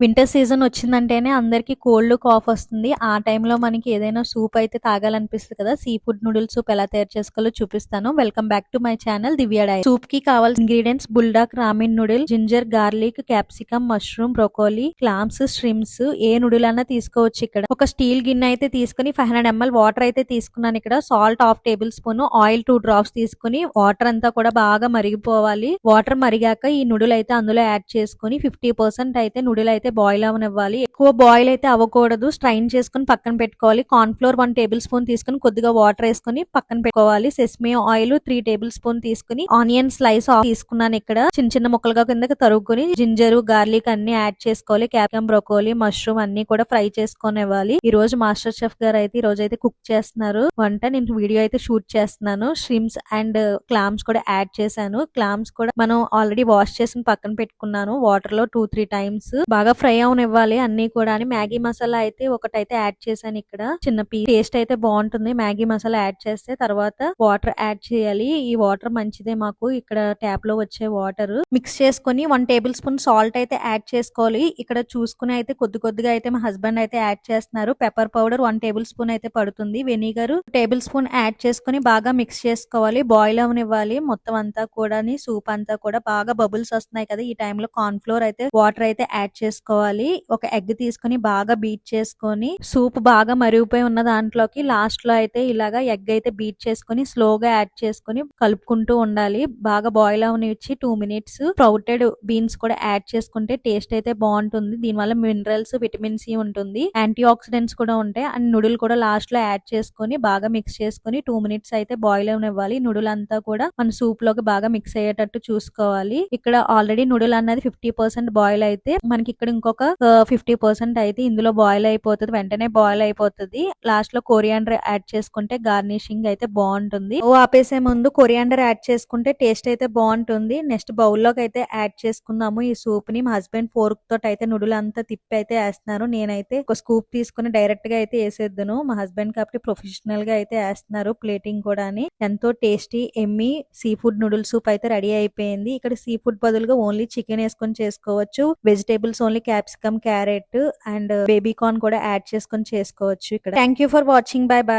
Winter season వచ్చిందంటేనే అందరికి cold cough వస్తుంది. ఆ టైంలో మనకి ఏదైనా సూప్ అయితే తాగాలనిపిస్తుంది కదా! సీ ఫుడ్ నూడిల్స్ సూప్ ఎలా తయారు చేసుకోవాలో చూపిస్తాను. Welcome back to my channel Divya diary. Soup కి కావాల్సిన ingredients Buldak ramen noodle, ginger, garlic, capsicum, mushroom, broccoli, clams, shrimps ఏ నూడిల్ అన్నా తీసుకోవచ్చు. ఇక్కడ ఒక స్టీల్ గిన్నె అయితే తీసుకుని 500 ml వాటర్ అయితే తీసుకున్నాను. ఇక్కడ salt half table spoon, oil 2 drops తీసుకుని వాటర్ అంతా కూడా బాగా మరిగిపోవాలి. వాటర్ మరిగాక ఈ నూడిల్ అయితే అందులో యాడ్ చేసుకుని 50% అయితే నూడిల్ అయితే బాయిల్ అవనివ్వాలి. ఎక్కువ బాయిల్ అయితే అవ్వకూడదు. స్ట్రైన్ చేసుకుని పక్కన పెట్టుకోవాలి. కార్న్ ఫ్లోర్ 1 టేబుల్ స్పూన్ తీసుకుని కొద్దిగా వాటర్ వేసుకుని పక్కన పెట్టుకోవాలి. సెస్మే ఆయిల్ 3 టేబుల్ స్పూన్ తీసుకుని ఆనియన్ స్లైస్ తీసుకున్నాను. ఇక్కడ చిన్న చిన్న ముక్కలుగా కిందకి తరుగుకుని జింజర్, గార్లిక్ అన్ని యాడ్ చేసుకోవాలి. క్యాప్సికమ్, బ్రోకోలీ, మష్రూమ్ అన్ని కూడా ఫ్రై చేసుకొని ఇవ్వాలి. ఈ రోజు మాస్టర్ షెఫ్ గారు అయితే ఈ రోజు అయితే కుక్ చేస్తున్నారు వంట. నేను వీడియో అయితే షూట్ చేస్తున్నాను. షిమ్స్ అండ్ క్లామ్స్ కూడా యాడ్ చేశాను. క్లామ్స్ కూడా మనం ఆల్రెడీ వాష్ చేసి పక్కన పెట్టుకున్నాను. వాటర్ లో 2-3 టైమ్స్ బాగా ఫ్రై అవనివ్వాలి అన్ని కూడా. మ్యాగీ మసాలా అయితే ఒకటైతే యాడ్ చేశాను. ఇక్కడ చిన్న పీస్ టేస్ట్ అయితే బాగుంటుంది. మ్యాగీ మసాలా యాడ్ చేస్తే తర్వాత వాటర్ యాడ్ చేయాలి. ఈ వాటర్ మంచిదే మాకు ఇక్కడ ట్యాప్ లో వచ్చే వాటర్. మిక్స్ చేసుకుని 1 టేబుల్ స్పూన్ సాల్ట్ అయితే యాడ్ చేసుకోవాలి. ఇక్కడ చూసుకుని అయితే కొద్ది కొద్దిగా అయితే మా హస్బెండ్ అయితే యాడ్ చేస్తున్నారు. పెప్పర్ పౌడర్ 1 టేబుల్ స్పూన్ అయితే పడుతుంది. వెనిగర్ 2 టేబుల్ స్పూన్ యాడ్ చేసుకుని బాగా మిక్స్ చేసుకోవాలి. బాయిల్ అవనివ్వాలి మొత్తం అంతా కూడా. సూప్ అంతా కూడా బాగా బబుల్స్ వస్తున్నాయి కదా, ఈ టైంలో కార్న్ ఫ్లోర్ అయితే వాటర్ అయితే యాడ్ చేసుకోవాలి. ఒక ఎగ్ తీసుకుని బాగా బీట్ చేసుకొని సూప్ బాగా మరిగిపోయి ఉన్న దాంట్లోకి లాస్ట్ లో అయితే ఇలాగా ఎగ్ అయితే బీట్ చేసుకుని స్లోగా యాడ్ చేసుకుని కలుపుకుంటూ ఉండాలి. బాగా బాయిల్ అవనిచ్చి 2 minutes స్ప్రౌటెడ్ బీన్స్ కూడా యాడ్ చేసుకుంటే టేస్ట్ అయితే బాగుంటుంది. దీనివల్ల మినరల్స్, విటమిన్ సి ఉంటుంది, యాంటీ ఆక్సిడెంట్స్ కూడా ఉంటాయి. అండ్ నూడిల్ కూడా లాస్ట్ లో యాడ్ చేసుకుని బాగా మిక్స్ చేసుకుని 2 minutes అయితే బాయిల్ అవనివ్వాలి. నూడిల్ అంతా కూడా మన సూప్ లోకి బాగా మిక్స్ అయ్యేటట్టు చూసుకోవాలి. ఇక్కడ ఆల్రెడీ నూడిల్ అన్నది 50% బాయిల్ అయితే మనకి ఇక్కడ ఇంకొక 50% అయితే ఇందులో బాయిల్ అయిపోతుంది. వెంటనే బాయిల్ అయిపోతుంది. లాస్ట్ లో కొరియాండర్ యాడ్ చేసుకుంటే గార్నిషింగ్ అయితే బాగుంటుంది. ఆపేసే ముందు కొరియాండర్ యాడ్ చేసుకుంటే టేస్ట్ అయితే బాగుంటుంది. నెక్స్ట్ బౌల్లోకి అయితే యాడ్ చేసుకుందాము ఈ సూప్ ని. మా హస్బెండ్ ఫోర్క్ తోటి అయితే నూడిల్ అంతా తిప్పి అయితే వేస్తున్నారు. నేనైతే ఒక స్కూప్ తీసుకుని డైరెక్ట్ గా అయితే వేసేద్దును. మా హస్బెండ్ కాబట్టి ప్రొఫెషనల్ గా అయితే వేస్తున్నారు ప్లేటింగ్ కూడా. ఎంతో tasty Emmy sea food noodle soup అయితే రెడీ అయిపోయింది. ఇక్కడ సీ ఫుడ్ బదులుగా ఓన్లీ చికెన్ వేసుకొని చేసుకోవచ్చు. Vegetables only capsicum, carrot and baby corn కూడా యాడ్ చేసుకొని చేసుకోవచ్చు ఇక్కడ. Thank you for watching. By by.